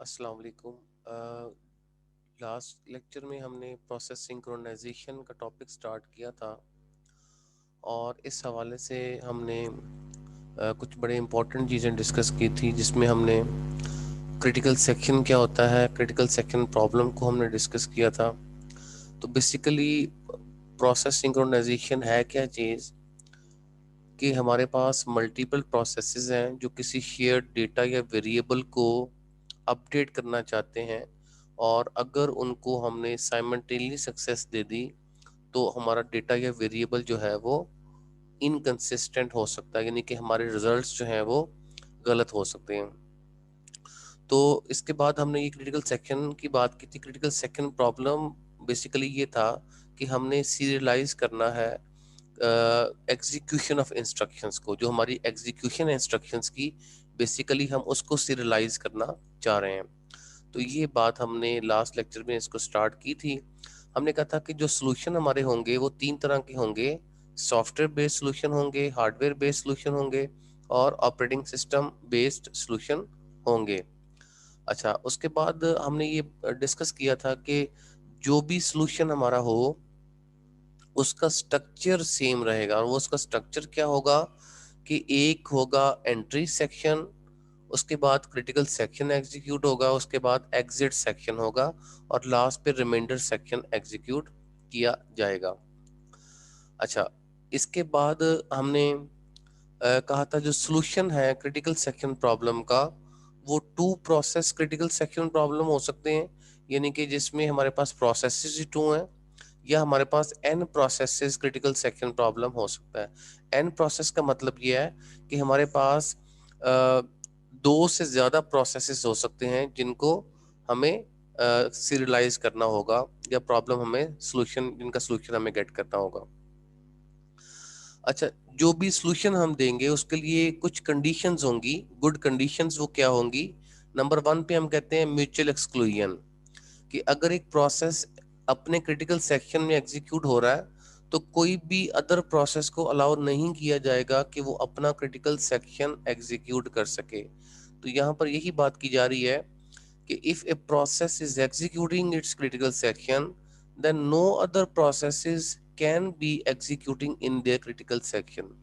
अस्सलाम वालेकुम। Last lecture में हमने प्रोसेस सिंक्रोनाइजेशन का टॉपिक स्टार्ट किया था और इस हवाले से हमने कुछ बड़े इंपॉर्टेंट चीज़ें डिस्कस की थी, जिसमें हमने क्रिटिकल सेक्शन क्या होता है, क्रिटिकल सेक्शन प्रॉब्लम को हमने डिस्कस किया था। तो बेसिकली प्रोसेस सिंक्रोनाइजेशन है क्या चीज़ कि हमारे पास मल्टीपल प्रोसेसेस हैं जो किसी शेयर्ड डेटा या वेरिएबल को अपडेट करना चाहते हैं, और अगर उनको हमने साइमल्टेनियसली सक्सेस दे दी तो हमारा डेटा या वेरिएबल जो है वो इनकंसिस्टेंट हो सकता है, यानी कि हमारे रिजल्ट्स जो हैं वो गलत हो सकते हैं। तो इसके बाद हमने ये क्रिटिकल सेक्शन की बात की थी। क्रिटिकल सेक्शन प्रॉब्लम बेसिकली ये था कि हमने सीरियलाइज करना है एग्जीक्यूशन ऑफ इंस्ट्रक्शंस को, जो हमारी एग्जीक्यूशन इंस्ट्रक्शंस की बेसिकली हम उसको सीरियलाइज करना चाह रहे हैं। तो ये बात हमने लास्ट लेक्चर में इसको स्टार्ट की थी। हमने कहा था कि जो सोल्यूशन हमारे होंगे वो तीन तरह के होंगे। सॉफ्टवेयर बेस्ड सोल्यूशन होंगे, हार्डवेयर बेस्ड सोल्यूशन होंगे और ऑपरेटिंग सिस्टम बेस्ड सोल्यूशन होंगे। अच्छा, उसके बाद हमने ये डिस्कस किया था कि जो भी सोल्यूशन हमारा हो उसका स्ट्रक्चर सेम रहेगा, और वो उसका स्ट्रक्चर क्या होगा कि एक होगा एंट्री सेक्शन, उसके बाद क्रिटिकल सेक्शन एग्जीक्यूट होगा, उसके बाद एग्जिट सेक्शन होगा और लास्ट पे रिमाइंडर सेक्शन एग्जीक्यूट किया जाएगा। अच्छा, इसके बाद हमने कहा था जो सॉल्यूशन है क्रिटिकल सेक्शन प्रॉब्लम का, वो two process critical section problem हो सकते हैं, यानी कि जिसमें हमारे पास प्रोसेसेस ही टू हैं, या हमारे पास n processes critical section problem हो सकता है। एन प्रोसेस का मतलब ये है कि हमारे पास दो से ज़्यादा प्रोसेसेस हो सकते हैं जिनको हमें सीरियलाइज करना होगा, या प्रॉब्लम हमें सोल्यूशन, जिनका सोल्यूशन हमें गेट करना होगा। अच्छा, जो भी सोल्यूशन हम देंगे उसके लिए कुछ कंडीशंस होंगी। गुड कंडीशंस वो क्या होंगी? नंबर वन पे हम कहते हैं म्यूचुअल एक्सक्लूजन, कि अगर एक प्रोसेस अपने क्रिटिकल सेक्शन में एग्जीक्यूट हो रहा है तो कोई भी अदर प्रोसेस को अलाउ नहीं किया जाएगा कि वो अपना क्रिटिकल सेक्शन एग्जीक्यूट कर सके। तो यहाँ पर यही बात की जा रही है कि if a process is executing its critical section, then no other processes can be executing in their critical section.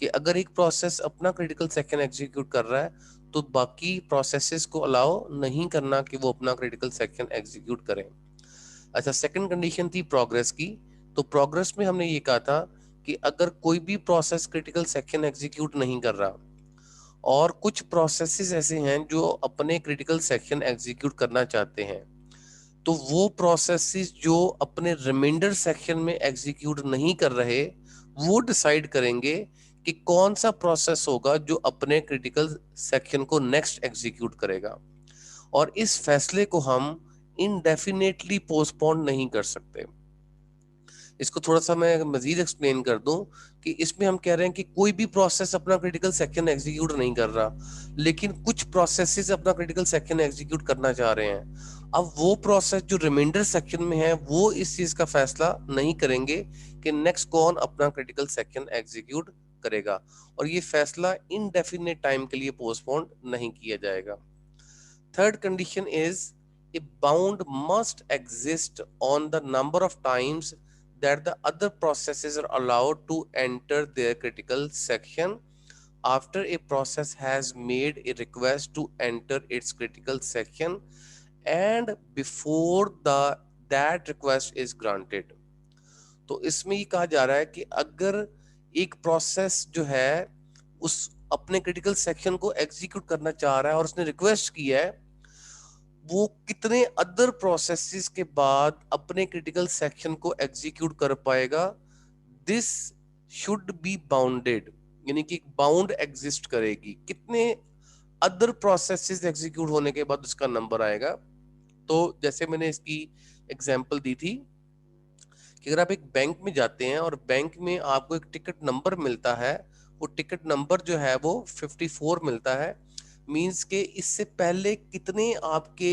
कि अगर एक प्रोसेस अपना क्रिटिकल सेक्शन एग्जीक्यूट कर रहा है तो बाकी प्रोसेसेस को अलाउ नहीं करना कि वो अपना क्रिटिकल सेक्शन एग्जीक्यूट करें। अच्छा, सेकंड कंडीशन थी प्रोग्रेस की। तो प्रोग्रेस में हमने ये कहा था कि अगर कोई भी प्रोसेस क्रिटिकल सेक्शन एग्जीक्यूट नहीं कर रहा और कुछ प्रोसेसेस ऐसे हैं जो अपने क्रिटिकल सेक्शन एग्जीक्यूट करना चाहते हैं, तो वो प्रोसेसेस जो अपने रिमाइंडर सेक्शन में एग्जीक्यूट नहीं कर रहे, वो डिसाइड करेंगे कि कौन सा प्रोसेस होगा जो अपने क्रिटिकल सेक्शन को नेक्स्ट एग्जीक्यूट करेगा। और इस फैसले को हम इनडेफिनेटली पोस्टपोन नहीं कर सकते। इसको थोड़ा सा मैं मजीद एक्सप्लेन कर दूं कि इसमें हम कह रहे हैं कि कोई भी प्रोसेस अपना क्रिटिकल सेक्शन एग्जीक्यूट नहीं कर रहा, लेकिन कुछ प्रोसेसेस अपना क्रिटिकल सेक्शन एग्जीक्यूट करना चाह रहे हैं। अब वो प्रोसेस जो रिमाइंडर सेक्शन में है वो इस चीज का फैसला नहीं करेंगे कि नेक्स्ट कौन अपना क्रिटिकल सेक्शन एग्जीक्यूट करेगा, और ये फैसला इनडेफिनेट टाइम के लिए पोस्टपोन नहीं किया जाएगा। Third condition is a bound must exist on the number of times that the other processes are allowed to enter their critical section after a process has made a request to enter its critical section and before the that request is granted। तो इसमें ये कहा जा रहा है कि अगर एक प्रोसेस जो है उस अपने क्रिटिकल सेक्शन को एग्जीक्यूट करना चाह रहा है और उसने रिक्वेस्ट किया है, वो कितने अदर प्रोसेसेस के बाद अपने क्रिटिकल सेक्शन को एग्जीक्यूट कर पाएगा, दिस शुड बी बाउंडेड, यानी कि एक बाउंड एग्जिस्ट करेगी, कितने अदर प्रोसेसेस एग्जीक्यूट होने के बाद उसका नंबर आएगा। तो जैसे मैंने इसकी एग्जांपल दी थी कि अगर आप एक बैंक में जाते हैं और बैंक में आपको एक टिकट नंबर मिलता है, वो टिकट नंबर जो है वो 54 मिलता है, मींस के इससे पहले कितने आपके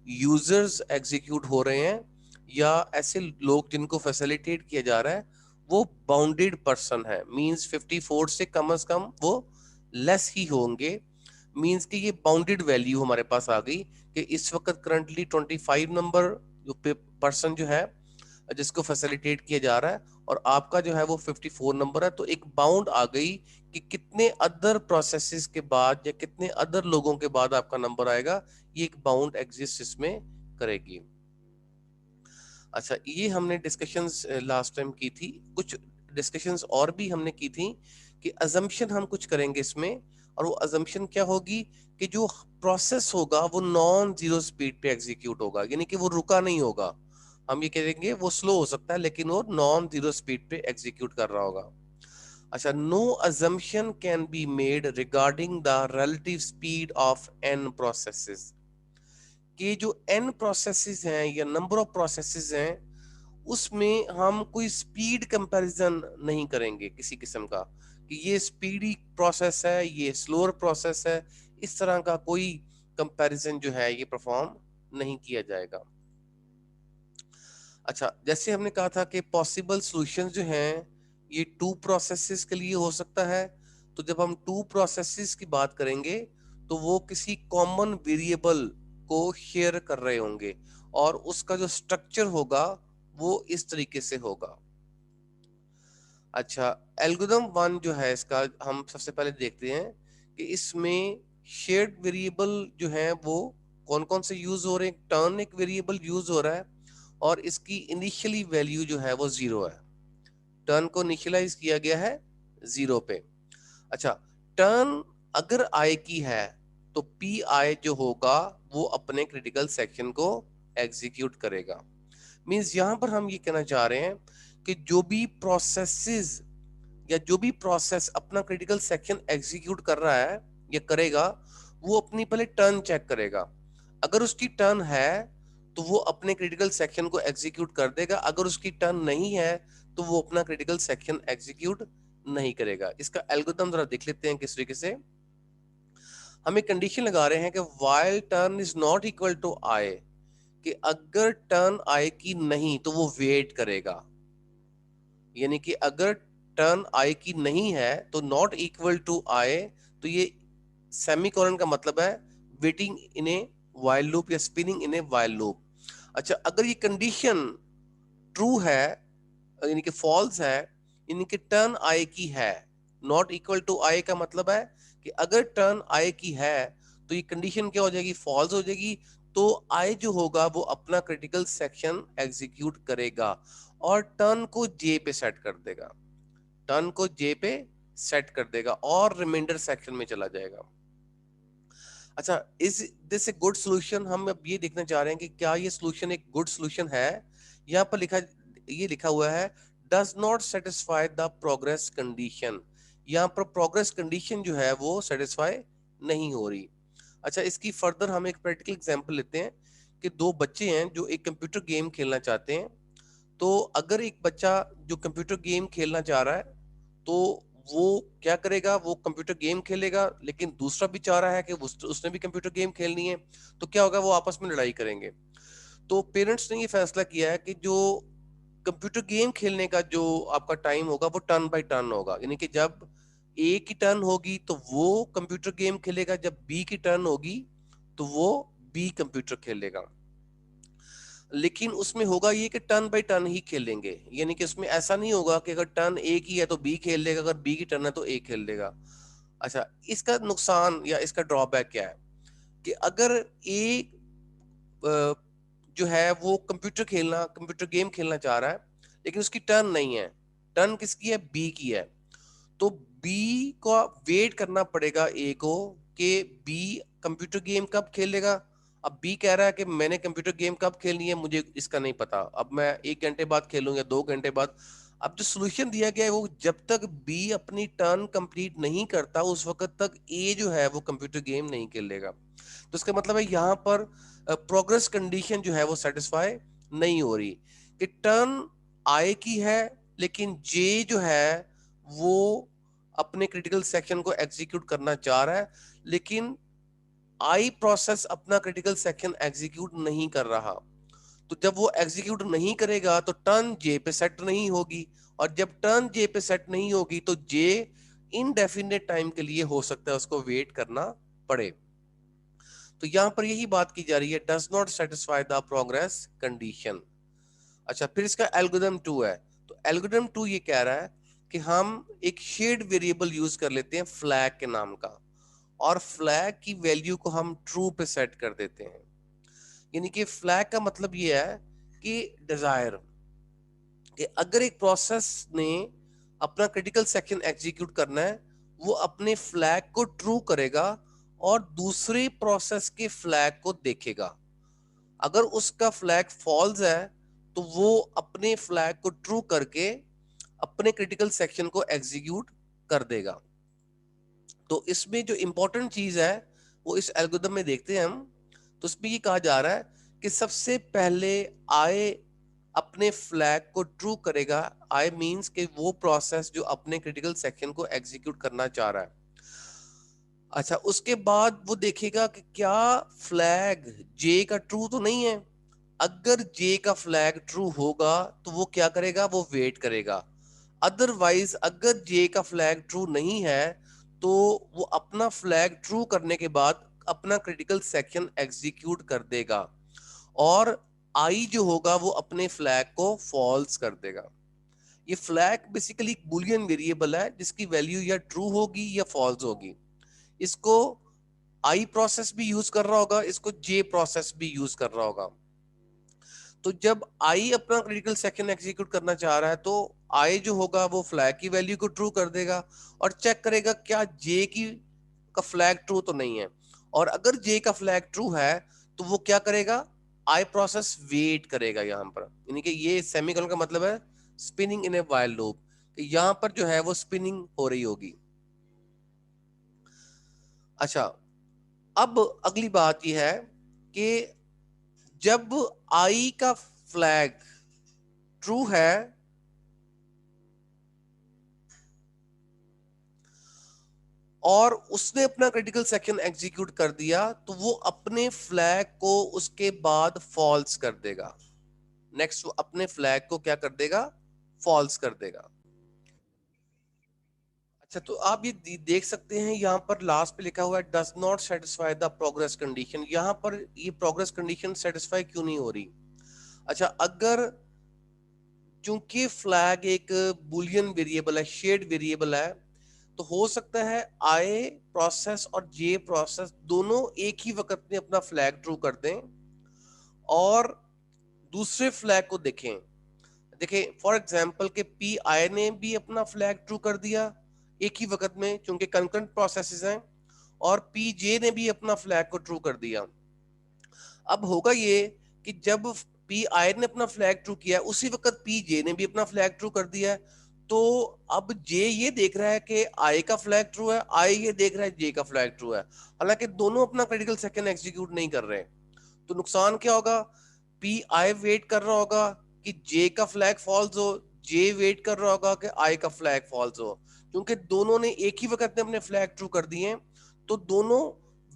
यूजर्स एग्जीक्यूट हो रहे हैं या ऐसे लोग जिनको फैसिलिटेट किया जा रहा है वो बाउंडेड पर्सन है, मींस 54 से कम वो लेस ही होंगे। मींस कि ये बाउंडेड वैल्यू हमारे पास आ गई कि इस वक्त करंटली 25 नंबर जो पर्सन जो है जिसको फैसिलिटेट किया जा रहा है और आपका जो है वो 54 नंबर है, तो एक बाउंड आ गई कि कितने अदर प्रोसेसेस के बाद या कितने अदर लोगों के बाद आपका नंबर आएगा, ये एक बाउंड एग्जिस्ट इसमें करेगी। अच्छा, ये हमने डिस्कशंस लास्ट टाइम की थी। कुछ डिस्कशंस और भी हमने की थी कि अजम्पशन हम कुछ करेंगे इसमें, और वो अजम्पशन क्या होगी कि जो प्रोसेस होगा वो नॉन जीरो स्पीड पे एग्जीक्यूट होगा, यानी कि वो रुका नहीं होगा। हम ये कहेंगे वो स्लो हो सकता है लेकिन वो नॉन जीरो स्पीड पे एग्जीक्यूट कर रहा होगा। अच्छा, no assumption can be made regarding the relative speed of n processes, कि जो एन प्रोसेसेस हैं या नंबर ऑफ प्रोसेसेस हैं उसमें हम कोई स्पीड कंपैरिजन नहीं करेंगे किसी किस्म का, कि ये स्पीडी प्रोसेस है ये स्लोअर प्रोसेस है, इस तरह का कोई कंपैरिजन जो है ये परफॉर्म नहीं किया जाएगा। अच्छा, जैसे हमने कहा था कि पॉसिबल सॉल्यूशंस जो हैं ये टू प्रोसेसेस के लिए हो सकता है, तो जब हम टू प्रोसेसेस की बात करेंगे तो वो किसी कॉमन वेरिएबल को शेयर कर रहे होंगे और उसका जो स्ट्रक्चर होगा वो इस तरीके से होगा। अच्छा, एल्गोरिथम वन जो है इसका हम सबसे पहले देखते हैं कि इसमें शेयर्ड वेरिएबल जो है वो कौन कौन से यूज हो रहे हैं। टर्न एक वेरिएबल यूज हो रहा है और इसकी इनिशियली वैल्यू जो है वो 0 है। टर्न को इनिशियलाइज किया गया है 0 पे। अच्छा, टर्न अगर आई की है तो पी आई जो होगा वो अपने क्रिटिकल सेक्शन को एग्जीक्यूट करेगा। मींस यहां पर हम ये कहना चाह रहे हैं कि जो भी प्रोसेसेस या जो भी प्रोसेस अपना क्रिटिकल सेक्शन एग्जीक्यूट कर रहा है या करेगा, वो अपनी पहले टर्न चेक करेगा। अगर उसकी टर्न है तो वो अपने क्रिटिकल सेक्शन को एग्जीक्यूट कर देगा, अगर उसकी टर्न नहीं है तो वो अपना क्रिटिकल सेक्शन एग्जीक्यूट नहीं करेगा। इसका एल्गोरिथम जरा देख लेते हैं किस तरीके से। हम एक कंडीशन लगा रहे हैं कि while turn is not equal to i, कि अगर टर्न आई की नहीं तो वो वेट करेगा, यानी कि अगर टर्न आई की नहीं है तो नॉट इक्वल टू आई, तो ये सेमीकोलन का मतलब है waiting in a while loop या spinning in a while loop. अच्छा, अगर ये कंडीशन ट्रू है यानी कि फॉल्स है, यानी कि टर्न आई की है, नॉट इक्वल टू आई का मतलब है कि अगर टर्न आई की है तो ये कंडीशन क्या हो जाएगी, फॉल्स हो जाएगी। तो आई जो होगा वो अपना क्रिटिकल सेक्शन एग्जीक्यूट करेगा और टर्न को जे पे सेट कर देगा, टर्न को जे पे सेट कर देगा और रिमाइंडर सेक्शन में चला जाएगा। अच्छा, is this a good solution? हम अब ये देखना चाह रहे हैं कि क्या ये सोल्यूशन एक गुड सोल्यूशन है। यहाँ पर ये लिखा हुआ है does not satisfy the progress condition. यहाँ पर प्रोग्रेस कंडीशन जो है वो सेटिस्फाई नहीं हो रही। अच्छा, इसकी फर्दर हम एक प्रैक्टिकल एग्जांपल लेते हैं कि दो बच्चे हैं जो एक कंप्यूटर गेम खेलना चाहते हैं। तो अगर एक बच्चा जो कंप्यूटर गेम खेलना चाह रहा है तो वो क्या करेगा, वो कंप्यूटर गेम खेलेगा, लेकिन दूसरा भी चाह रहा है कि उसने भी कंप्यूटर गेम खेलनी है, तो क्या होगा, वो आपस में लड़ाई करेंगे। तो पेरेंट्स ने ये फैसला किया है कि जो कंप्यूटर गेम खेलने का जो आपका टाइम होगा वो टर्न बाय टर्न होगा, यानी कि जब ए की टर्न होगी तो वो कंप्यूटर गेम खेलेगा, जब बी की टर्न होगी तो वो बी कंप्यूटर खेलेगा। लेकिन उसमें होगा ये कि टर्न बाय टर्न ही खेलेंगे, यानी कि उसमें ऐसा नहीं होगा कि अगर टर्न ए की है तो बी खेल लेगा, अगर बी की टर्न है तो ए खेल लेगा। अच्छा, इसका नुकसान या इसका ड्रॉबैक क्या है कि अगर ए जो है वो कंप्यूटर गेम खेलना चाह रहा है लेकिन उसकी टर्न नहीं है, टर्न किसकी है, बी की है, तो बी को वेट करना पड़ेगा ए को कि बी कंप्यूटर गेम कब खेलेगा। अब बी कह रहा है कि मैंने कंप्यूटर गेम कब खेलनी है मुझे इसका नहीं पता, अब मैं 1 घंटे बाद खेलूंगा 2 घंटे बाद। अब जो सोल्यूशन दिया गया है वो जब तक बी अपनी टर्न कंप्लीट नहीं करता उस वक्त तक ए जो है वो कंप्यूटर गेम नहीं खेलेगा। तो इसका मतलब है यहाँ पर प्रोग्रेस कंडीशन जो है वो सेटिस्फाई नहीं हो रही कि टर्न आई की है लेकिन जे जो है वो अपने क्रिटिकल सेक्शन को एग्जीक्यूट करना चाह रहा है, लेकिन आई प्रोसेस अपना क्रिटिकल सेक्शन एग्जीक्यूट नहीं कर रहा। तो जब वो एग्जीक्यूट नहीं करेगा तो टर्न जे पे सेट नहीं होगी, और जब टर्न जे पे सेट नहीं होगी तो जे इनडेफिनेट टाइम के लिए हो सकता है उसको वेट करना पड़े। तो यहाँ पर यही बात की जा रही है, does not satisfy the progress condition. अच्छा, फिर इसका एल्गोरिथम 2 है। तो एल्गोरिथम 2 ये कह रहा है कि हम एक शेड वेरिएबल यूज कर लेते हैं फ्लैग के नाम का, और फ्लैग की वैल्यू को हम ट्रू पे सेट कर देते हैं। यानी कि फ्लैग का मतलब ये है कि डिजायर, कि अगर एक प्रोसेस ने अपना क्रिटिकल सेक्शन एग्जीक्यूट करना है, वो अपने फ्लैग को ट्रू करेगा और दूसरे प्रोसेस के फ्लैग को देखेगा। अगर उसका फ्लैग फॉल्स है तो वो अपने फ्लैग को ट्रू करके अपने क्रिटिकल सेक्शन को एग्जीक्यूट कर देगा। तो इसमें जो इंपॉर्टेंट चीज है वो इस एल्गोरिथम में देखते हैं हम। तो इसमें ये कहा जा रहा है कि सबसे पहले आई अपने फ्लैग को ट्रू करेगा। आई मींस कि वो प्रोसेस जो अपने क्रिटिकल सेक्शन को एग्जीक्यूट करना चाह रहा है। अच्छा, उसके बाद वो देखेगा कि क्या फ्लैग जे का ट्रू तो नहीं है। अगर जे का फ्लैग ट्रू होगा तो वो क्या करेगा, वो वेट करेगा। अदरवाइज अगर जे का फ्लैग ट्रू नहीं है तो वो अपना फ्लैग ट्रू करने के बाद अपना क्रिटिकल सेक्शन एग्जीक्यूट कर देगा, और आई जो होगा वो अपने फ्लैग को फॉल्स कर देगा। ये फ्लैग बेसिकली एक बुलियन वेरिएबल है जिसकी वैल्यू या ट्रू होगी या फॉल्स होगी। इसको आई प्रोसेस भी यूज कर रहा होगा, इसको जे प्रोसेस भी यूज कर रहा होगा। तो जब आई अपना क्रिटिकल सेक्शन एग्जीक्यूट करना चाह रहा है तो आई जो होगा वो फ्लैग की वैल्यू को ट्रू कर देगा और चेक करेगा क्या जे की का फ्लैग ट्रू तो नहीं है। और अगर जे का फ्लैग ट्रू है तो वो क्या करेगा, आई प्रोसेस वेट करेगा यहां पर। यानी कि ये सेमीकोलन का मतलब है spinning in a while loop, यहां पर जो है वो स्पिनिंग हो रही होगी। अच्छा, अब अगली बात यह है कि जब आई का फ्लैग ट्रू है और उसने अपना क्रिटिकल सेक्शन एग्जीक्यूट कर दिया तो वो अपने फ्लैग को उसके बाद फॉल्स कर देगा। नेक्स्ट वो अपने फ्लैग को क्या कर देगा, फॉल्स कर देगा। अच्छा, तो आप ये देख सकते हैं यहाँ पर लास्ट पे लिखा हुआ है does not satisfy the progress condition. यहाँ पर ये प्रोग्रेस कंडीशन सेटिस्फाई क्यों नहीं हो रही। अच्छा, अगर चूंकि फ्लैग एक बुलियन वेरिएबल है, शेड वेरिएबल है, तो हो सकता है आई प्रोसेस और जे प्रोसेस दोनों एक ही वक्त में अपना फ्लैग ट्रू कर दें और दूसरे फ्लैग को देखें। देखें फॉर एग्जांपल के पी आई ने भी अपना फ्लैग ट्रू कर दिया एक ही वक्त में, क्योंकि कंकरेंट प्रोसेसेस हैं, और पी जे ने भी अपना फ्लैग को ट्रू कर दिया। अब होगा ये कि जब पी आई ने अपना फ्लैग ट्रू किया उसी वक्त पी जे ने भी अपना फ्लैग ट्रू कर दिया, तो अब जे ये देख रहा है कि आई का फ्लैग ट्रू है, आई ये देख रहा है जे का फ्लैग ट्रू है, हालांकि दोनों अपना क्रिटिकल सेकंड एग्जीक्यूट नहीं कर रहे। तो नुकसान क्या होगा, पी आई वेट कर रहा होगा कि जे का फ्लैग फॉल्स हो, जे वेट कर रहा होगा कि आई का फ्लैग फॉल्स हो। क्योंकि दोनों ने एक ही वक्त में अपने फ्लैग ट्रू कर दिए हैं तो दोनों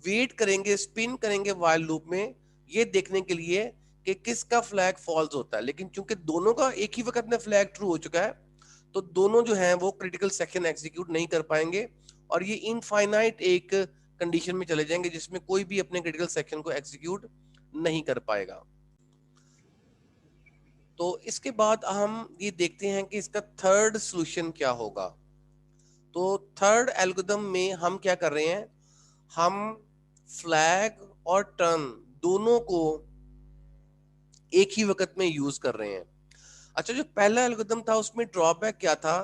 वेट करेंगे, स्पिन करेंगे व्हाइल लूप में ये देखने के लिए कि किसका फ्लैग फॉल्स होता है। लेकिन चूंकि दोनों का एक ही वक्त में फ्लैग ट्रू हो चुका है तो दोनों जो हैं वो क्रिटिकल सेक्शन एग्जीक्यूट नहीं कर पाएंगे और ये इनफाइनाइट एक कंडीशन में चले जाएंगे जिसमें कोई भी अपने क्रिटिकल सेक्शन को एग्जीक्यूट नहीं कर पाएगा। तो इसके बाद हम ये देखते हैं कि इसका थर्ड सॉल्यूशन क्या होगा। तो थर्ड एल्गोरिथम में हम क्या कर रहे हैं, हम फ्लैग और टर्न दोनों को एक ही वक्त में यूज कर रहे हैं। अच्छा, जो पहला एल्गोरिथम था उसमें ड्रॉबैक क्या था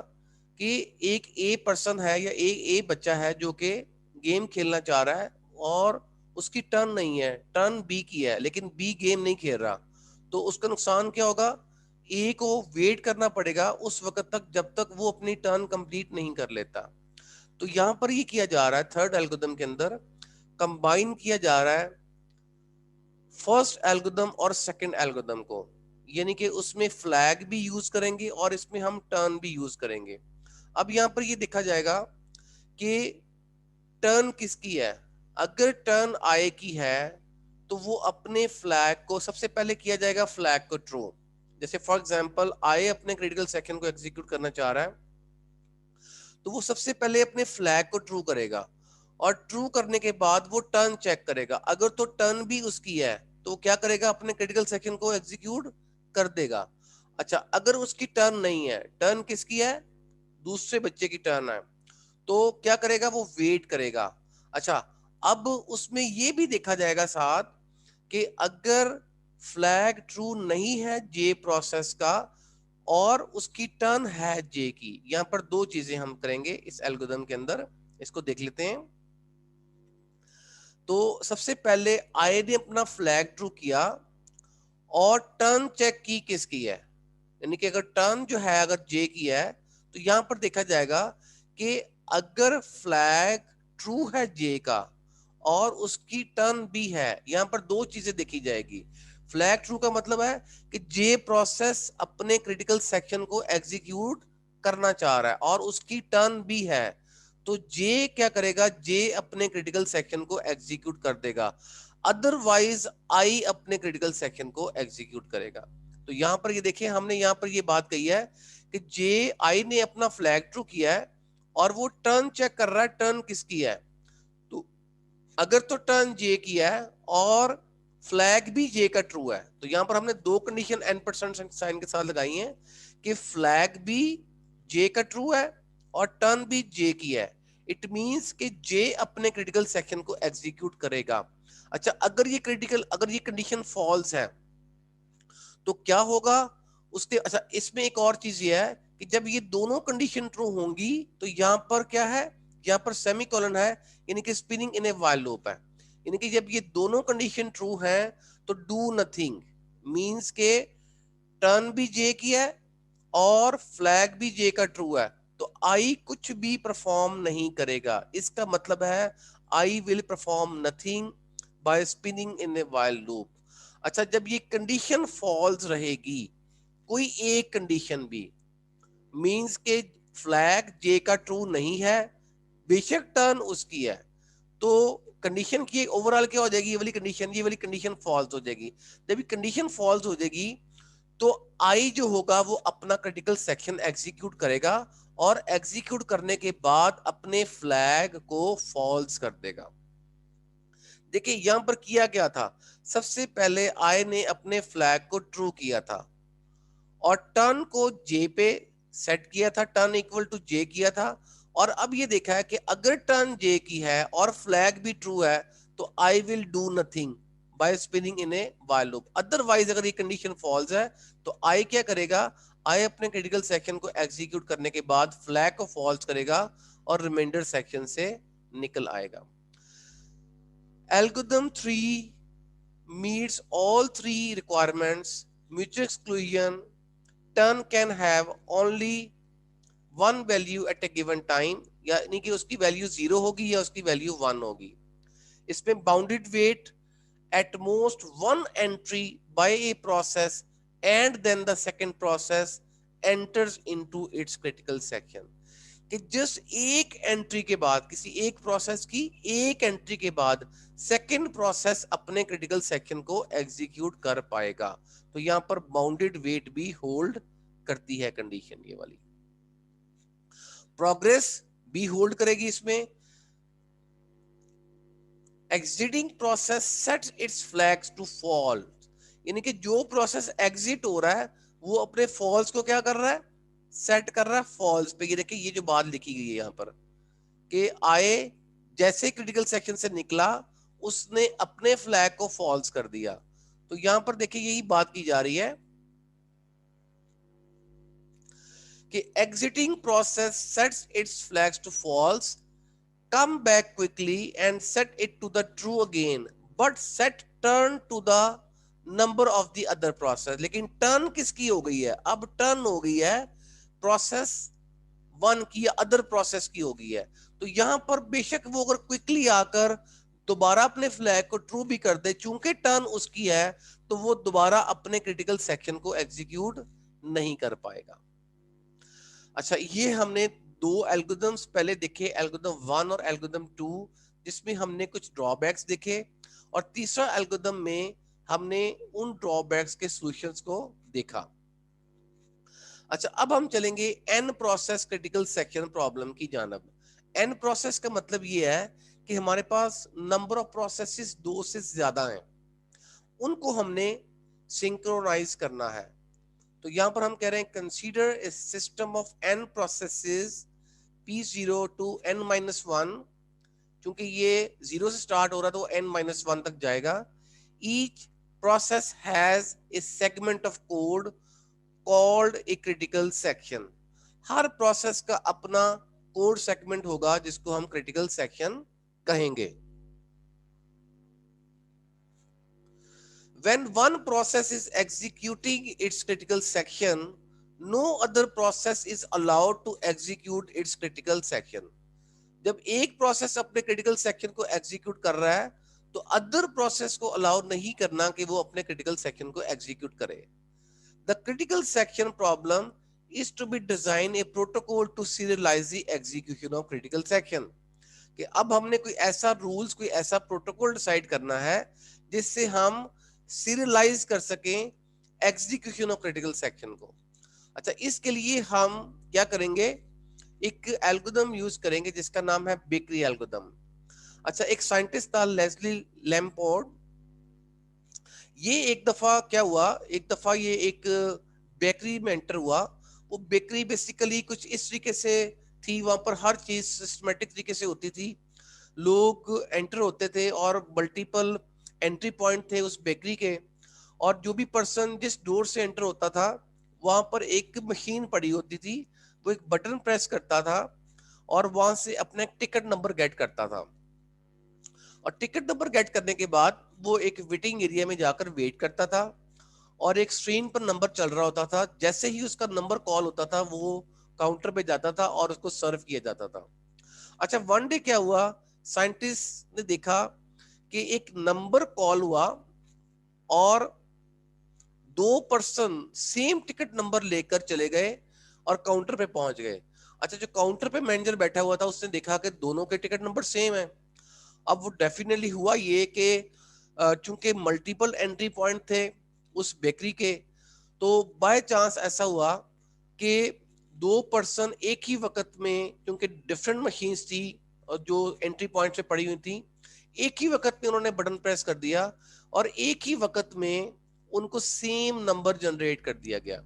कि एक ए पर्सन है या ए बच्चा है जो कि गेम खेलना चाह रहा है और उसकी टर्न नहीं है, टर्न बी की है लेकिन बी गेम नहीं खेल रहा। तो उसका नुकसान क्या होगा, ए को वेट करना पड़ेगा उस वक्त तक जब तक वो अपनी टर्न कंप्लीट नहीं कर लेता। तो यहां पर ये किया जा रहा है थर्ड एल्गोरिथम के अंदर, कंबाइन किया जा रहा है फर्स्ट एल्गोरिथम और सेकंड एल्गोरिथम को। यानी कि उसमें फ्लैग भी यूज करेंगे और इसमें हम टर्न भी यूज करेंगे। अब यहां पर ये देखा जाएगा कि टर्न किसकी है। अगर टर्न आई की है तो वो अपने फ्लैग को सबसे पहले किया जाएगा फ्लैग को ट्रू। जैसे फॉर एग्जांपल आई अपने क्रिटिकल सेक्शन को एग्जीक्यूट करना चाह रहा है तो वो सबसे पहले अपने फ्लैग को ट्रू करेगा और ट्रू करने के बाद वो टर्न चेक करेगा। अगर तो टर्न भी उसकी है तो क्या करेगा, अपने क्रिटिकल सेक्शन को एग्जीक्यूट कर देगा। अच्छा, अगर उसकी टर्न नहीं है, टर्न किसकी है, दूसरे बच्चे की टर्न है, तो क्या करेगा, वो वेट करेगा। अच्छा, अब उसमें ये भी देखा जाएगा साथ कि अगर फ्लैग ट्रू नहीं है जे प्रोसेस का और उसकी टर्न है जे की, यहां पर दो चीजें हम करेंगे इस एल्गोरिथम के अंदर, इसको देख लेते हैं। तो सबसे पहले आई ने अपना फ्लैग ट्रू किया और टर्न चेक की किसकी है, यानी कि अगर टर्न जो है अगर जे की है तो यहां पर देखा जाएगा कि अगर फ्लैग ट्रू है जे का और उसकी टर्न भी है, यहां पर दो चीजें देखी जाएगी। फ्लैग ट्रू का मतलब है कि जे प्रोसेस अपने क्रिटिकल सेक्शन को एग्जीक्यूट करना चाह रहा है और उसकी टर्न भी है, तो जे क्या करेगा, जे अपने क्रिटिकल सेक्शन को एग्जीक्यूट कर देगा, अदरवाइज आई अपने क्रिटिकल सेक्शन को एग्जीक्यूट करेगा। तो यहां पर ये देखिए, हमने यहां पर ये बात कही है कि जे आई ने अपना फ्लैग ट्रू किया है और वो टर्न चेक कर रहा है, टर्न किसकी है। तो अगर तो टर्न जे की है और फ्लैग भी जे का ट्रू है, तो यहां पर हमने दो कंडीशन n% साइन के साथ लगाई हैं कि फ्लैग भी जे का ट्रू है और टर्न भी जे की है। इट मींस कि जे अपने क्रिटिकल सेक्शन को एग्जीक्यूट करेगा। अच्छा, अगर ये कंडीशन फॉल्स है तो क्या होगा उसके, अच्छा इसमें एक और चीज ये है कि जब ये दोनों कंडीशन ट्रू होंगी तो यहां पर क्या है, यहां पर सेमीकोलन है, यानी कि spinning in a while loop है। यानी कि जब ये दोनों कंडीशन ट्रू है तो डू नथिंग मींस के टर्न भी जे की है और फ्लैग भी जे का ट्रू है, तो आई कुछ भी परफॉर्म नहीं करेगा। इसका मतलब है I will perform nothing by spinning in a while loop. अच्छा, जब ये कंडीशन फॉल्स रहेगी, कोई एक कंडीशन भी, मींस के फ्लैग जे का ट्रू नहीं है, बेशक टर्न उसकी है, तो कंडीशन की ओवरऑल क्या हो जाएगी, ये वाली कंडीशन फॉल्स हो जाएगी। जब ये कंडीशन फॉल्स हो जाएगी तो आई जो होगा वो अपना क्रिटिकल सेक्शन एग्जीक्यूट करेगा और एग्जीक्यूट करने के बाद अपने फ्लैग को फॉल्स कर देगा। देखिए यहां पर किया क्या था, सबसे पहले आई ने अपने फ्लैग को ट्रू किया था और टर्न को जे पे सेट किया था, टर्न इक्वल टू जे किया था, और अब ये देखा है कि अगर टर्न जे की है और फ्लैग भी ट्रू है तो I will do nothing by spinning in a while loop. Otherwise अगर ये कंडीशन फॉल्स है तो आई क्या करेगा, आई अपने क्रिटिकल सेक्शन को एग्जीक्यूट करने के बाद फ्लैग को फॉल्स करेगा और रिमाइंडर सेक्शन से निकल आएगा। Algorithm 3 meets all three requirements: mutual exclusion, turn can have only one value at a given time, यानी कि उसकी वैल्यू जीरो होगी या उसकी वैल्यू वन होगी। इसमें bounded wait at most one entry by a process and then the second process enters into its critical section, कि just एक एंट्री के बाद, किसी एक प्रोसेस की एक एंट्री के बाद सेकंड प्रोसेस अपने क्रिटिकल सेक्शन को एग्जीक्यूट कर पाएगा। तो यहां पर बाउंडेड वेट भी होल्ड करती है कंडीशन, ये वाली प्रोग्रेस भी होल्ड करेगी। इसमें exiting process sets its flags to false, यानी कि जो प्रोसेस एग्जिट हो रहा है वो अपने फॉल्स को क्या कर रहा है, सेट कर रहा है फॉल्स पे। ये देखिए ये जो बात लिखी गई है यहाँ पर कि आए जैसे क्रिटिकल सेक्शन से निकला उसने अपने फ्लैग को फॉल्स कर दिया। तो यहां पर देखिए यही बात की जा रही है कि exiting process sets its flags to false, come back quickly and set it to the true again, but set turn to the number of the other process। लेकिन टर्न किसकी हो गई है, अब टर्न हो गई है प्रोसेस वन की या अदर प्रोसेस की हो गई है। तो यहां पर बेशक वो अगर क्विकली आकर दोबारा अपने फ्लैग को ट्रू भी कर दे, चूंकि टर्न उसकी है तो वो दोबारा अपने क्रिटिकल सेक्शन को एग्जीक्यूट नहीं कर पाएगा। अच्छा, ये हमने दो एल्गोरिथम्स पहले देखे, एल्गोरिथम 1 और एल्गोरिथम 2, जिसमें हमने कुछ ड्रॉबैक्स देखे, और तीसरा एल्गोरिथम में हमने उन ड्रॉबैक्स के सॉल्यूशंस को देखा। अच्छा, अब हम चलेंगे n process critical section problem की जानब। एन प्रोसेस का मतलब ये है कि हमारे पास नंबर ऑफ प्रोसेसेस 2 से ज्यादा हैं, उनको हमने सिंक्रोनाइज करना है। तो यहां पर हम कह रहे हैं consider a system of n processes p0 to n-1, क्योंकि ये 0 से स्टार्ट हो रहा है तो n-1 तक जाएगा। Each process has A segment of code called a critical section. Her process का अपना कोड सेगमेंट होगा जिसको हम क्रिटिकल सेक्शन कहेंगे। When one process is executing its critical section, no other process is allowed to execute its critical section. जब एक process अपने critical section को एग्जीक्यूट कर रहा है तो अदर प्रोसेस को अलाउ नहीं करना कि वो अपने क्रिटिकल सेक्शन को एग्जीक्यूट करे। The critical section problem is to be design a protocol to serialise the execution of critical section. कि अब हमने कोई ऐसा रूल्स, कोई ऐसा प्रोटोकॉल डिसाइड करना है जिससे हम सीरियलाइज कर सकें एग्जीक्यूशन ऑफ क्रिटिकल सेक्शन को। अच्छा, इसके लिए हम क्या करेंगे, एक एल्गोरिथम यूज करेंगे जिसका नाम है बेकरी एल्गोरिथम। अच्छा, एक साइंटिस्ट था लेस्ली लैम्पोर्ट। ये एक दफा क्या हुआ, एक दफा ये एक बेकरी में एंटर हुआ। वो बेकरी बेसिकली कुछ इस तरीके से थी, वहां पर हर चीज सिस्टमेटिक तरीके से होती थी। लोग एंटर होते थे और मल्टीपल एंट्री पॉइंट थे उस बेकरी के, और जो भी पर्सन जिस डोर से एंटर होता था वहां पर एक मशीन पड़ी होती थी। वो एक बटन प्रेस करता था और वहां से अपना टिकट नंबर गेट करता था। और टिकट नंबर गेट करने के बाद वो एक वेटिंग एरिया में जाकर वेट करता था और एक स्क्रीन पर नंबर चल रहा होता था। जैसे ही उसका नंबर कॉल होता था वो काउंटर पे जाता था और उसको सर्व किया जाता था। अच्छा, वन डे क्या हुआ, साइंटिस्ट ने देखा कि एक नंबर कॉल हुआ और 2 पर्सन सेम टिकट नंबर लेकर चले गए और काउंटर पे पहुंच गए। अच्छा, जो काउंटर पे मैनेजर बैठा हुआ था उसने देखा कि दोनों के टिकट नंबर सेम है। अब वो डेफिनेटली हुआ ये कि चूंकि मल्टीपल एंट्री पॉइंट थे उस बेकरी के, तो बाय चांस ऐसा हुआ कि 2 पर्सन एक ही वक्त में, क्योंकि डिफरेंट मशीन्स थी और जो एंट्री पॉइंट पे पड़ी हुई थी, एक ही वक्त में उन्होंने बटन प्रेस कर दिया और एक ही वक्त में उनको सेम नंबर जनरेट कर दिया गया।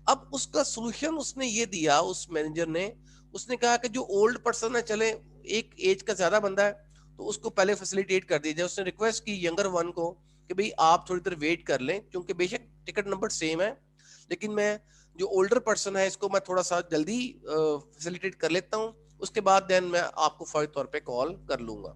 अब उसका सॉल्यूशन उसने ये दिया, उस मैनेजर ने, उसने कहा कि जो ओल्ड पर्सन है, चले एक एज का ज्यादा बंदा है तो उसको पहले फैसिलिटेट कर दिया जाए। उसने रिक्वेस्ट की यंगर वन को कि भाई आप थोड़ी देर वेट कर लें, क्योंकि बेशक टिकट नंबर सेम है लेकिन मैं जो ओल्डर पर्सन है इसको मैं थोड़ा सा जल्दी फैसिलिटेट कर लेता हूँ, उसके बाद देन मैं आपको फौरी तौर पे कॉल कर लूंगा।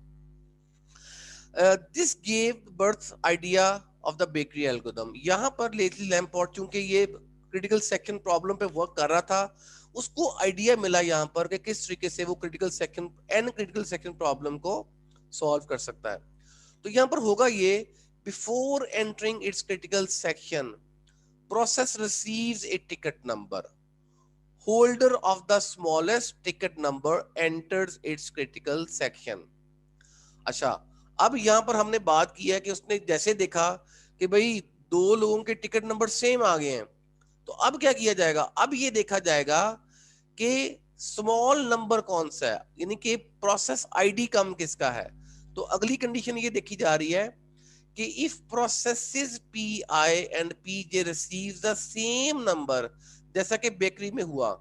This gave birth idea of the bakery algorithm. यहाँ पर लेस्ली लैम्पोर्ट चूंकि ये क्रिटिकल सेक्शन प्रॉब्लम पे वर्क कर रहा था, उसको आइडिया मिला यहाँ पर कि किस तरीके से वो क्रिटिकल सेक्शन प्रॉब्लम को सॉल्व कर सकता है। तो यहाँ पर होगा ये, before entering it's critical section process receives A ticket number, holder of the smallest ticket number enters it's critical section. अच्छा, अब यहाँ पर हमने बात की है कि उसने जैसे देखा कि भाई 2 लोगों के टिकट नंबर सेम आ गए हैं, तो अब क्या किया जाएगा, अब ये देखा जाएगा कि स्मॉल नंबर कौन सा है, यानी कि प्रोसेस आईडी कम किसका है। तो अगली कंडीशन ये देखी जा रही है कि if processes P I and P J receive the same number, जैसा कि बेकरी में हुआ,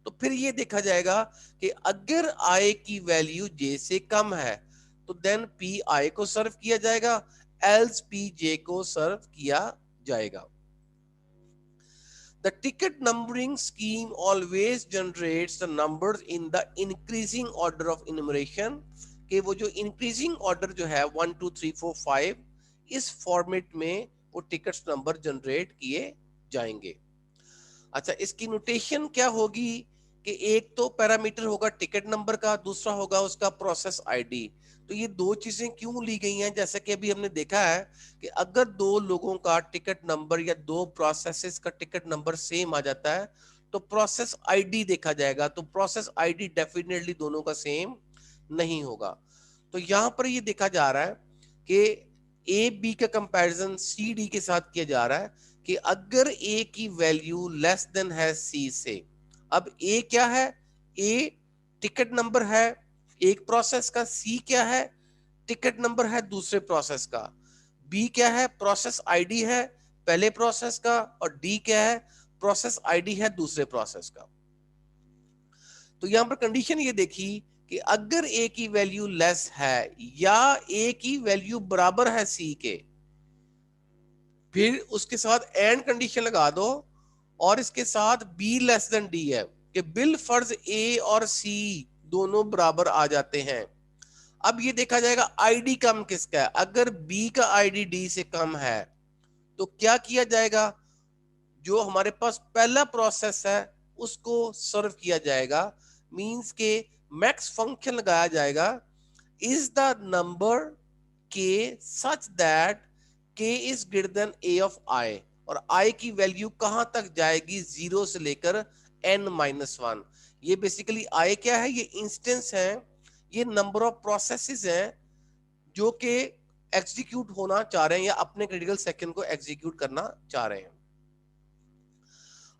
तो फिर ये देखा जाएगा कि अगर आई की वैल्यू जे से कम है तो देन पी आई को सर्व किया जाएगा, एल्स पी जे को सर्व किया जाएगा। The ticket numbering scheme always generates the numbers in the increasing order of enumeration, कि वो जो increasing order जो है 1 2 3 4 5 इस फॉर्मेट में वो टिकट्स नंबर जनरेट किए जाएंगे। अच्छा, इसकी नोटेशन क्या होगी कि एक तो पैरामीटर होगा टिकट नंबर का, दूसरा होगा उसका प्रोसेस आईडी। तो ये 2 चीजें क्यों ली गई हैं, जैसे कि अभी हमने देखा है कि अगर 2 लोगों का टिकट नंबर या 2 प्रोसेसेस का टिकट नंबर सेम आ जाता है तो प्रोसेस आईडी देखा जाएगा। तो प्रोसेस आईडी डेफिनेटली दोनों का सेम नहीं होगा। तो यहाँ पर ये देखा जा रहा है कि ए बी का कंपैरिजन सी डी के साथ किया जा रहा है कि अगर ए की वैल्यू लेस देन है सी से। अब ए क्या है, ए टिकट नंबर है, एक प्रोसेस का, सी क्या है, टिकट नंबर है दूसरे प्रोसेस का, बी क्या है, प्रोसेस आईडी है पहले प्रोसेस का, और डी क्या है, प्रोसेस आईडी है दूसरे प्रोसेस का। तो यहां पर कंडीशन ये देखी कि अगर ए की वैल्यू लेस है या ए की वैल्यू बराबर है सी के, फिर उसके साथ एंड कंडीशन लगा दो और इसके साथ बी लेस देन डी है कि बिल फर्ज ए और सी दोनों बराबर आ जाते हैं। अब ये देखा जाएगा आईडी कम किसका है, अगर बी का आईडी डी से कम है तो क्या किया जाएगा, जो हमारे पास पहला प्रोसेस है उसको सर्व किया जाएगा, मींस के मैक्स फंक्शन लगाया जाएगा, is the number k such that k is greater than a of i, और आई की वैल्यू कहां तक जाएगी, 0 से लेकर n-1। ये बेसिकली आई क्या है, ये इंस्टेंस है, ये नंबर ऑफ प्रोसेसेस हैं जो कि एग्जीक्यूट होना चाह रहे हैं या अपने क्रिटिकल सेक्शन को एग्जीक्यूट करना चाह रहे हैं।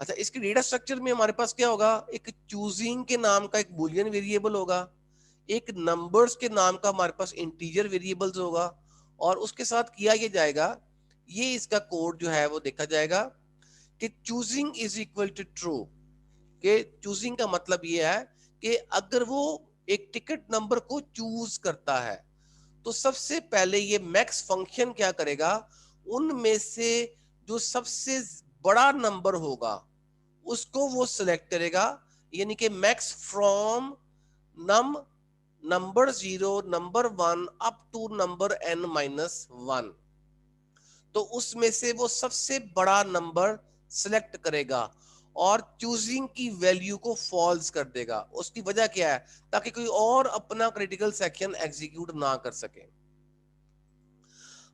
अच्छा, इसके डेटा स्ट्रक्चर में हमारे पास क्या होगा, एक चूजिंग के नाम का एक बुलियन वेरिएबल होगा, एक नंबर्स के नाम का हमारे पास इंटीजर वेरिएबल्स होगा, और उसके साथ किया ये जाएगा, ये इसका कोड जो है वो देखा जाएगा कि choosing is equal to true, कि चूजिंग का मतलब ये है कि अगर वो एक टिकट नंबर को चूज करता है तो सबसे पहले ये मैक्स फंक्शन क्या करेगा, उनमें से जो सबसे बड़ा नंबर होगा उसको वो सिलेक्ट करेगा, यानी कि max from num number 0 number 1 up to number n-1, तो उसमें से वो सबसे बड़ा नंबर सिलेक्ट करेगा और चूजिंग की वैल्यू को फॉल्स कर देगा। उसकी वजह क्या है, ताकि कोई और अपना क्रिटिकल सेक्शन एग्जीक्यूट ना कर सके।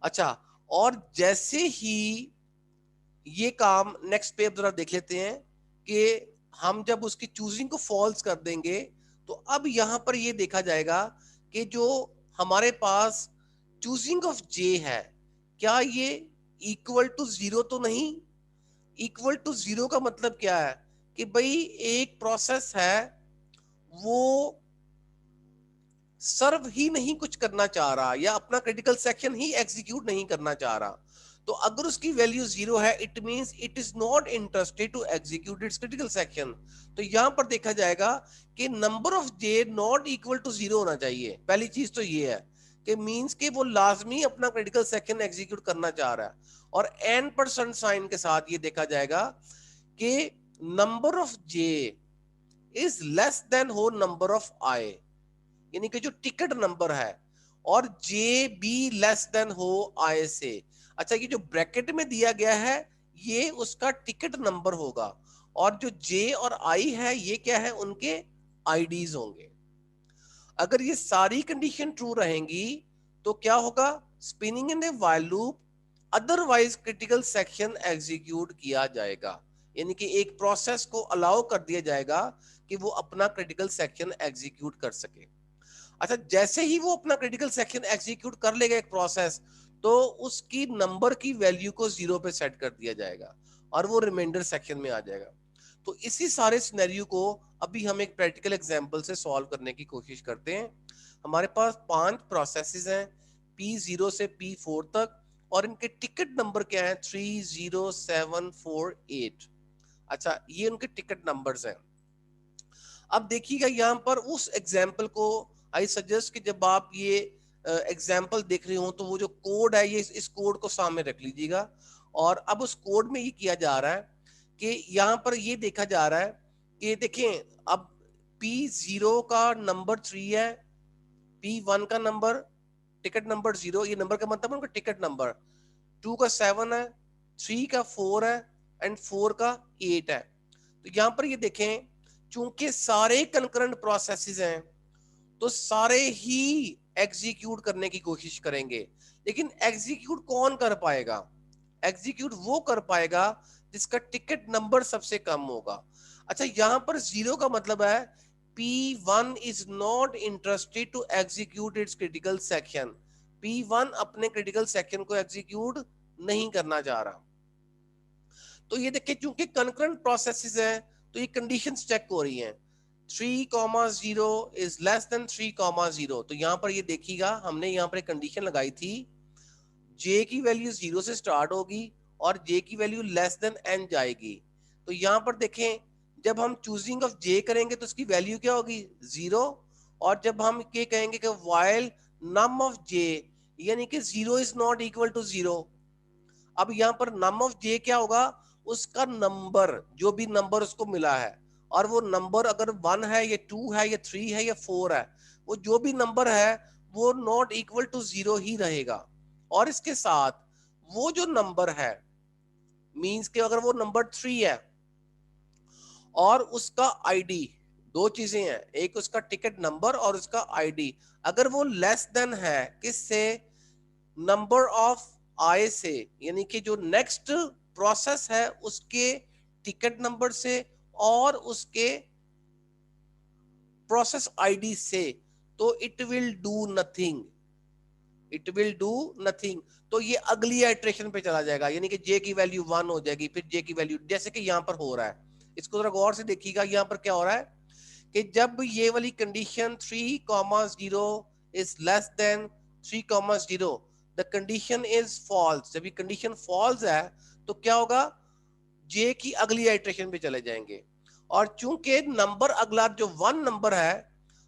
अच्छा, और जैसे ही ये काम नेक्स्ट पे जरा देख लेते हैं कि हम जब उसकी चूजिंग को फॉल्स कर देंगे तो अब यहां पर ये देखा जाएगा कि जो हमारे पास चूजिंग ऑफ जे है, क्या ये इक्वल टू 0 तो नहीं। इक्वल टू 0 का मतलब क्या है कि भाई एक प्रोसेस है वो सर्व ही नहीं कुछ करना चाह रहा या अपना क्रिटिकल सेक्शन ही एग्जीक्यूट नहीं करना चाह रहा, तो अगर उसकी वैल्यू 0 है it means it is not interested to execute its critical section. तो यहां पर देखा जाएगा कि number of j not equal to 0 होना चाहिए। पहली चीज तो ये है कि मींस के वो लाजमी अपना क्रिटिकल सेक्शन एग्जीक्यूट करना चाह रहा है, और n% साइन के साथ ये देखा जाएगा कि number of j is less than whole number of i, यानी कि जो टिकट नंबर है, और जे बी लेस देन हो आई से। अच्छा, ये जो ब्रैकेट में दिया गया है ये उसका टिकट नंबर होगा, और जो जे और आई है ये क्या है, उनके आईडीज होंगे। अगर ये सारी कंडीशन ट्रू रहेंगी तो क्या होगा, spinning in a while loop, otherwise critical section execute किया जाएगा, यानी कि एक प्रोसेस को अलाउ कर दिया जाएगा कि वो अपना क्रिटिकल सेक्शन एग्जीक्यूट कर सके। अच्छा, जैसे ही वो अपना क्रिटिकल सेक्शन एग्जीक्यूट कर लेगा एक प्रोसेस, तो उसकी नंबर की वैल्यू को 0 पे सेट कर दिया जाएगा और वो रिमाइंडर सेक्शन में आ जाएगा। तो इसी सारे सिनेरियो को अभी हम एक प्रैक्टिकल एग्जांपल से सॉल्व करने की कोशिश करते हैं। हमारे पास 5 प्रोसेसेस हैं P0 से P4 तक, और इनके टिकट नंबर क्या है, 30748। अच्छा, ये उनके टिकट नंबर्स हैं। अब देखिएगा यहाँ पर उस एग्जाम्पल को, आई सजेस्ट कि जब आप ये एग्जाम्पल देख रहे हो तो वो जो कोड है ये इस कोड को सामने रख लीजिएगा। और अब उस कोड में ये किया जा रहा है कि यहाँ पर ये देखा जा रहा है कि देखें, अब P0 का नंबर 3 है, P1 का नंबर टिकट नंबर 0, ये नंबर का मतलब उनका टिकट नंबर, 2 का 7 है, 3 का 4 है, एंड 4 का 8 है। तो यहाँ पर ये देखें, चूंकि सारे कंकरेंट प्रोसेसेस हैं तो सारे ही एग्जीक्यूट करने की कोशिश करेंगे, लेकिन एग्जीक्यूट कौन कर पाएगा, एग्जीक्यूट वो कर पाएगा जिसका टिकट नंबर सबसे कम होगा। अच्छा, यहां पर 0 का मतलब है P1 is not interested to execute its critical section, P1 अपने क्रिटिकल सेक्शन को एग्जीक्यूट नहीं करना चाह रहा। तो ये देखिए, चूंकि कंकरेंट प्रोसेसेस हैं तो ये कंडीशंस चेक हो रही हैं। 3,0 इज लेस देन 3,0। तो यहां पर ये देखिएगा, हमने यहां पर एक कंडीशन लगाई थी, j की वैल्यू 0 से स्टार्ट होगी और j की वैल्यू लेस देन n जाएगी। तो यहां पर देखें, जब हम चूजिंग ऑफ j करेंगे तो उसकी वैल्यू क्या होगी, 0। और जब हम ये कहेंगे कि while num of j, यानी कि 0 इज नॉट इक्वल टू 0। अब यहां पर नम ऑफ जे क्या होगा, उसका नंबर, जो भी नंबर उसको मिला है, और वो नंबर अगर 1 है या 2 है या 3 है या 4 है, वो जो भी नंबर है वो नॉट इक्वल टू 0 ही रहेगा। और इसके साथ वो जो नंबर है, मींस कि अगर वो नंबर 3 है और उसका आईडी, दो चीजें हैं, एक उसका टिकट नंबर और उसका आईडी, अगर वो लेस देन है किससे, नंबर ऑफ आई से, यानी कि जो नेक्स्ट प्रोसेस है उसके टिकट नंबर से और उसके प्रोसेस आईडी से, तो it will do nothing, it will do nothing. तो ये अगली इटरेशन पे चला जाएगा, यानी कि जे की वैल्यू 1 हो जाएगी, फिर जे की वैल्यू, जैसे कि यहां पर हो रहा है। इसको जरा गौर से देखिएगा, यहां पर क्या हो रहा है कि जब ये वाली condition 3,0 is less than 3,0, the condition is false. जब ये कंडीशन फॉल्स है तो क्या होगा, जे की अगली आइट्रेशन पे चले जाएंगे। और चूंकि नंबर अगला जो 1 नंबर है,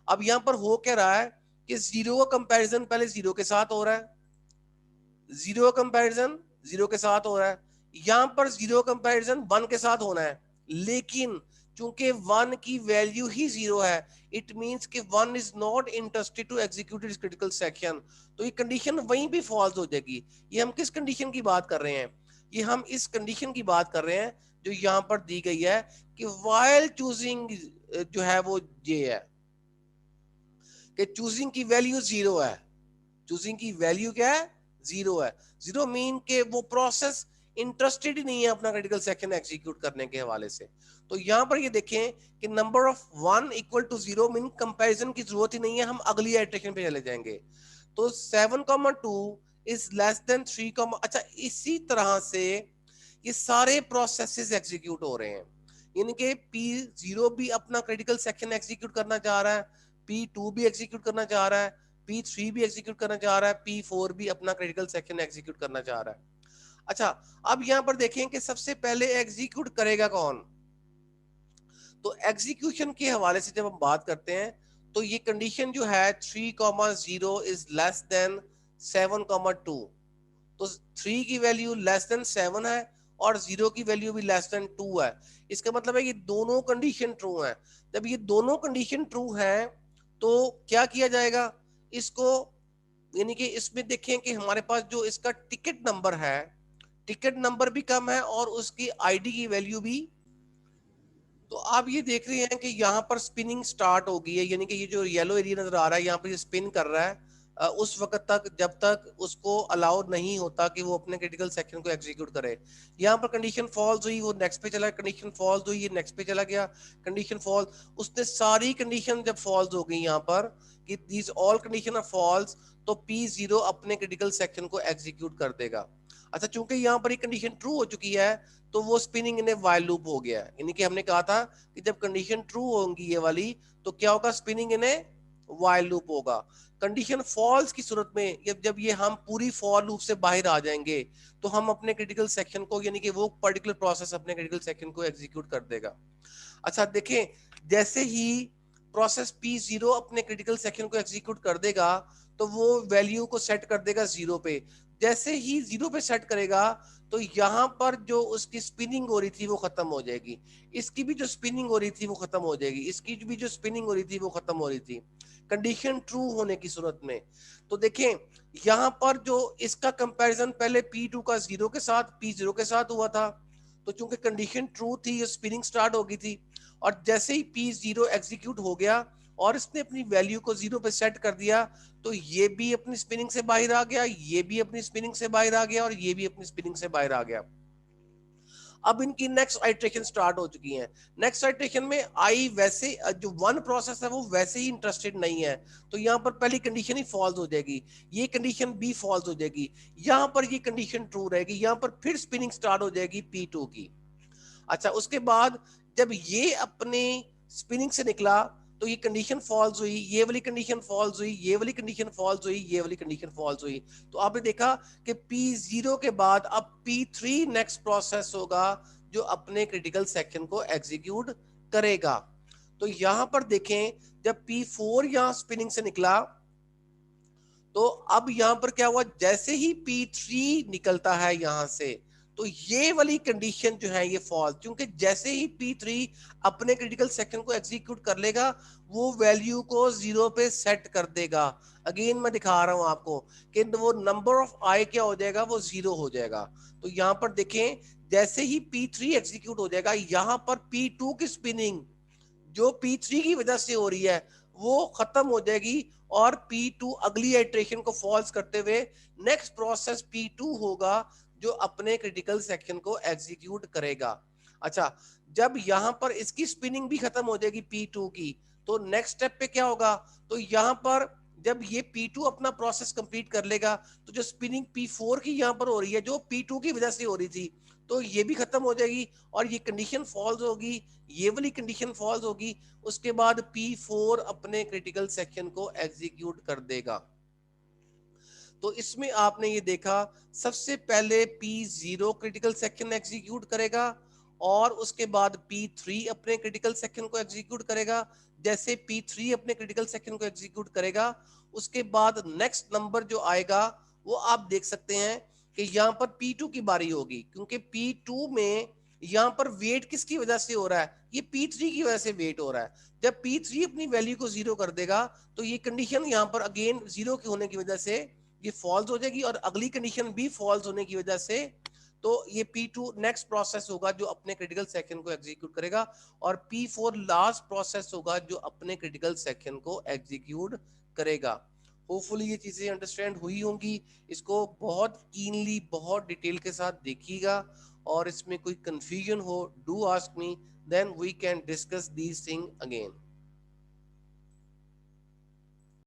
अब यहां पर हो क्या रहा है कि 0 का कंपैरिजन पहले 0 के साथ हो रहा है, 0 का कंपैरिजन 0 के साथ हो रहा है, यहां पर 0 कंपैरिजन 1 के साथ होना है। लेकिन चूंकि 1 की वैल्यू ही 0 है, इट मींस कि 1 is not interested to execute its critical section, तो ये कंडीशन वहीं पे फॉल्स हो जाएगी। ये हम किस कंडीशन की बात कर रहे हैं, ये हम इस कंडीशन की बात कर रहे हैं जो यहां पर दी गई है कि व्हाइल चूजिंग, जो है वो ये है कि चूजिंग की वैल्यू 0 है, चूजिंग की वैल्यू क्या है, 0 है। 0 मीन के वो प्रोसेस इंटरेस्टेड ही नहीं है अपना क्रिटिकल सेक्शन एग्जीक्यूट करने के हवाले से। तो यहां पर ये देखें कि number of 1 equal to 0 mean comparison की जरूरत ही नहीं है, हम अगली इटरेशन पे चले जाएंगे। तो 7,2 इज लेस देन 3, अच्छा इसी तरह से ये सारे प्रोसेसेस एग्जीक्यूट हो रहे हैं, यानी कि P0 भी अपना क्रिटिकल सेक्शन एग्जीक्यूट करना चाह रहा है, P2 भी एग्जीक्यूट करना चाह रहा है, P3 भी एग्जीक्यूट करना चाह रहा है, P4 भी अपना क्रिटिकल सेक्शन एग्जीक्यूट करना चाह रहा है। अच्छा, अब यहां पर देखें कि सबसे पहले एग्जीक्यूट करेगा कौन। तो एग्जीक्यूशन के हवाले से जब हम बात करते हैं तो ये कंडीशन जो है 3,0 इज लेस देन 7,2, तो 3 की वैल्यू लेस देन 7 है और 0 की वैल्यू भी लेस देन 2 है। इसका मतलब है ये दोनों कंडीशन ट्रू है। जब ये दोनों कंडीशन ट्रू है तो क्या किया जाएगा इसको, यानी कि इसमें देखें कि हमारे पास जो इसका टिकट नंबर है, टिकट नंबर भी कम है और उसकी आईडी की वैल्यू भी। तो आप ये देख रहे हैं कि यहाँ पर स्पिनिंग स्टार्ट हो गई है, यानी कि ये जो येलो एरिया नजर आ रहा है यहाँ पर ये स्पिन कर रहा है उस वक्त तक जब तक उसको अलाउ नहीं होता कि वो अपने क्रिटिकल सेक्शन को एग्जीक्यूट करे। यहाँ पर कंडीशन फॉल्स हुई, वो नेक्स्ट पे चला, कंडीशन फॉल्स हुई, ये नेक्स्ट पे चला गया, कंडीशन फॉल्स, उसने सारी कंडीशन जब फॉल्स हो गई यहाँ पर कि these all condition are false, तो P0 अपने क्रिटिकल सेक्शन को एग्जीक्यूट कर देगा। अच्छा, चूंकि यहाँ पर ये कंडीशन ट्रू हो चुकी है तो वो spinning in a while loop हो गया, यानी कि हमने कहा था कि जब कंडीशन ट्रू होगी ये वाली तो क्या होगा, spinning in a while loop होगा। कंडीशन फॉल्स की सूरत में जब ये हम पूरी फॉर लूप से बाहर आ जाएंगे तो हम अपने क्रिटिकल सेक्शन को, यानी कि वो पर्टिकुलर प्रोसेस अपने क्रिटिकल सेक्शन को एग्जीक्यूट कर देगा। अच्छा देखें, जैसे ही प्रोसेस P0 अपने क्रिटिकल सेक्शन को एग्जीक्यूट कर देगा तो वो वैल्यू को सेट कर देगा 0 पे। जैसे ही 0 पे सेट करेगा तो यहाँ पर जो उसकी स्पिनिंग हो रही थी वो खत्म हो जाएगी, इसकी भी जो स्पिनिंग हो रही थी वो खत्म हो जाएगी, इसकी भी जो स्पिनिंग हो रही थी वो खत्म हो रही थी कंडीशन ट्रू होने की सूरत में। तो देखें यहाँ पर जो इसका कंपैरिजन पहले P2 का 0 के साथ P0 के साथ हुआ था, तो चूंकि कंडीशन ट्रू थी ये स्पिनिंग स्टार्ट हो गई थी, और जैसे ही P0 एग्जीक्यूट हो गया और इसने अपनी वैल्यू को 0 पे सेट कर दिया तो ये भी अपनी स्पिनिंग से बाहर आ गया, ये भी अपनी स्पिनिंग से बाहर आ गया और ये भी अपनी स्पिनिंग से बाहर आ गया। अब इनकी नेक्स्ट आइट्रेशन स्टार्ट हो चुकी है। नेक्स्ट आइट्रेशन में आई वैसे जो 1 प्रोसेस है वो वैसे ही इंटरेस्टेड नहीं है, तो यहाँ पर पहली कंडीशन ही फॉल्स हो जाएगी, ये कंडीशन भी फॉल्स हो जाएगी, यहाँ पर ये कंडीशन ट्रू रहेगी, यहाँ पर फिर स्पिनिंग स्टार्ट हो जाएगी P2 की। अच्छा, उसके बाद जब ये अपने स्पिनिंग से निकला तो ये कंडीशन फॉल्स हुई, ये वाली कंडीशन फॉल्स हुई, ये वाली कंडीशन फॉल्स हुई, ये वाली कंडीशन फॉल्स हुई। तो आपने देखा कि P0 के बाद अब P3 नेक्स्ट प्रोसेस होगा जो अपने क्रिटिकल सेक्शन को एग्जीक्यूट करेगा। तो यहां पर देखें, जब P4 यहां स्पिनिंग से निकला तो अब यहां पर क्या हुआ, जैसे ही P3 निकलता है यहां से, तो ये वाली कंडीशन जो है ये फॉल्स, क्योंकि जैसे ही P3 अपने क्रिटिकल सेक्शन को एग्जीक्यूट कर लेगा वो वैल्यू को 0 पे सेट कर देगा। अगेन मैं दिखा रहा हूं आपको कि वो नंबर ऑफ आई क्या हो जाएगा, वो 0 हो जाएगा। तो यहां पर देखें, जैसे ही P3 एग्जीक्यूट हो जाएगा, यहां पर P2 की स्पिनिंग जो P3 की वजह से हो रही है वो खत्म हो जाएगी और P2 अगली इटरेशन को फॉल्स करते हुए नेक्स्ट प्रोसेस P2 होगा जो अपने क्रिटिकल सेक्शन को एग्जीक्यूट करेगा। अच्छा, जब यहां पर इसकी स्पिनिंग भी खत्म हो जाएगी P2 की, तो नेक्स्ट स्टेप पे क्या होगा, तो यहां पर जब ये P2 अपना प्रोसेस कंप्लीट कर लेगा तो जो स्पिनिंग P4 की यहां पर हो रही है जो P2 की वजह से हो रही थी, तो ये भी खत्म हो जाएगी और ये कंडीशन फॉल्स होगी, ये वाली कंडीशन फॉल्स होगी। उसके बाद P4 अपने क्रिटिकल सेक्शन को एग्जीक्यूट कर देगा। तो इसमें आपने ये देखा, सबसे पहले P0 क्रिटिकल सेक्शन एग्जीक्यूट करेगा और उसके बाद P3 अपने क्रिटिकल सेक्शन को एग्जीक्यूट करेगा। जैसे P3 अपने क्रिटिकल सेक्शन को एग्जीक्यूट करेगा, उसके बाद नेक्स्ट नंबर जो आएगा वो आप देख सकते हैं कि यहाँ पर P2 की बारी होगी, क्योंकि P2 में यहाँ पर वेट किसकी वजह से हो रहा है, ये P3 की वजह से वेट हो रहा है। जब P3 अपनी वैल्यू को 0 कर देगा तो ये कंडीशन यहाँ पर अगेन 0 के होने की वजह से ये फॉल्स हो जाएगी और अगली कंडीशन भी फॉल्स होने की वजह से तो ये P2 नेक्स्ट प्रोसेस होगा जो अपने क्रिटिकल सेक्शन को एग्जीक्यूट करेगा और P4 लास्ट प्रोसेस होगा जो अपने क्रिटिकल सेक्शन को एग्जीक्यूट करेगा। होपफुली ये चीजें अंडरस्टैंड हुई होंगी। इसको बहुत कीनली, बहुत डिटेल के साथ देखिएगा और इसमें कोई कंफ्यूजन हो, do ask me, then we can discuss these thing again.